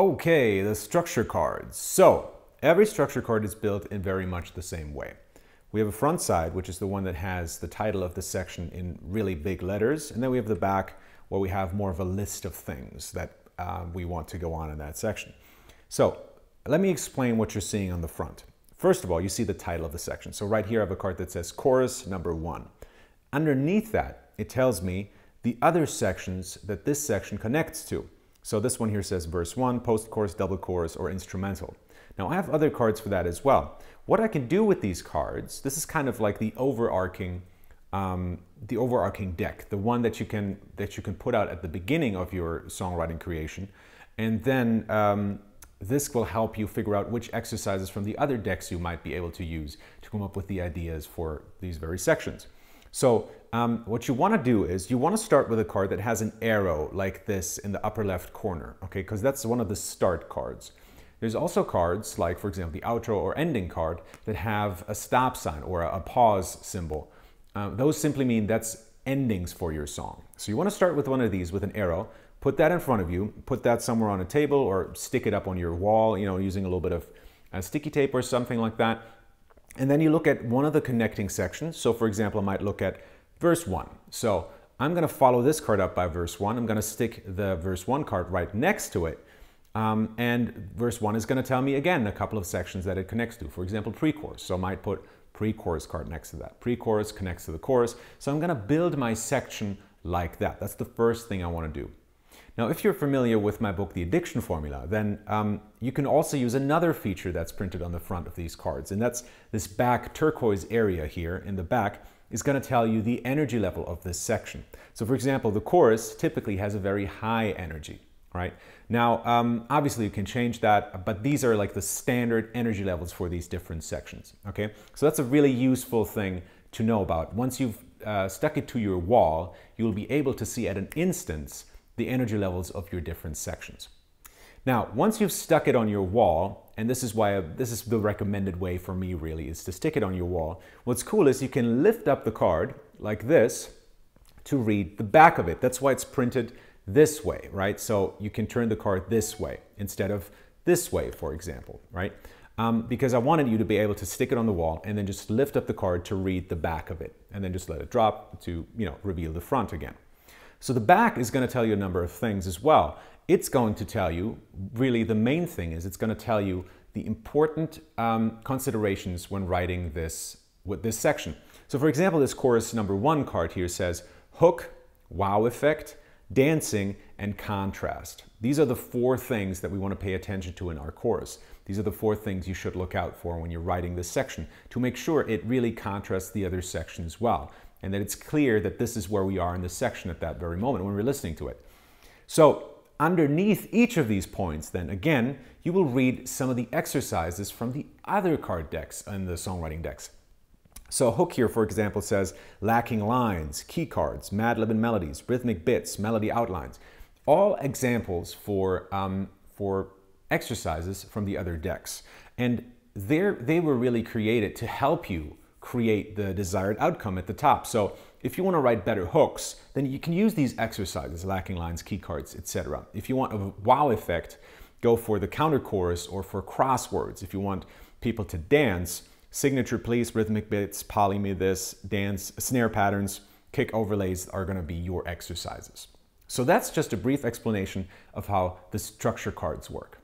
Okay, the structure cards. So every structure card is built in very much the same way. We have a front side, which is the one that has the title of the section in really big letters. And then we have the back where we have more of a list of things that we want to go on in that section. So let me explain what you're seeing on the front. First of all, you see the title of the section. So right here I have a card that says chorus number 1. Underneath that, it tells me the other sections that this section connects to. So this one here says verse 1, post-chorus, double chorus, or instrumental. Now I have other cards for that as well. What I can do with these cards, this is kind of like the overarching deck, the one that you can put out at the beginning of your songwriting creation, and then this will help you figure out which exercises from the other decks you might be able to use to come up with the ideas for these very sections. So what you want to do is you want to start with a card that has an arrow like this in the upper left corner, okay? Because that's one of the start cards. There's also cards like, for example, the outro or ending card that have a stop sign or a pause symbol. Those simply mean that's endings for your song. So you want to start with one of these with an arrow, put that in front of you, put that somewhere on a table or stick it up on your wall, you know, using a little bit of sticky tape or something like that. And then you look at one of the connecting sections. So for example, I might look at verse 1. So I'm going to follow this card up by verse 1. I'm going to stick the verse 1 card right next to it. And verse 1 is going to tell me again a couple of sections that it connects to. For example, pre-chorus. So I might put pre-chorus card next to that. Pre-chorus connects to the chorus. So I'm going to build my section like that. That's the first thing I want to do. Now, if you're familiar with my book, The Addiction Formula, then you can also use another feature that's printed on the front of these cards. And that's this back turquoise area here in the back is going to tell you the energy level of this section. So for example, the chorus typically has a very high energy, right? Now, obviously you can change that, but these are like the standard energy levels for these different sections, okay? So that's a really useful thing to know about. Once you've stuck it to your wall, you'll be able to see at an instance the energy levels of your different sections. Now, once you've stuck it on your wall, and this is why this is the recommended way for me really, is to stick it on your wall. What's cool is you can lift up the card like this to read the back of it. That's why it's printed this way, right? So you can turn the card this way instead of this way, for example, right? Because I wanted you to be able to stick it on the wall and then just lift up the card to read the back of it, and then just let it drop to, you know, reveal the front again. So the back is going to tell you a number of things as well. It's going to tell you, really the main thing is it's going to tell you the important considerations when writing this section. So for example, this chorus number 1 card here says hook, wow effect, dancing, and contrast. These are the 4 things that we want to pay attention to in our chorus. These are the 4 things you should look out for when you're writing this section to make sure it really contrasts the other section as well, and that it's clear that this is where we are in the section at that very moment when we're listening to it. So underneath each of these points, then again, you will read some of the exercises from the other card decks and the songwriting decks. So hook here, for example, says lacking lines, key cards, Mad Lib and melodies, rhythmic bits, melody outlines. All examples for exercises from the other decks. And they were really created to help you create the desired outcome at the top. So if you want to write better hooks, then you can use these exercises, lacking lines, key cards, etc. If you want a wow effect, go for the counter chorus or for crosswords. If you want people to dance, signature please, rhythmic bits, poly me this, dance, snare patterns, kick overlays are going to be your exercises. So that's just a brief explanation of how the structure cards work.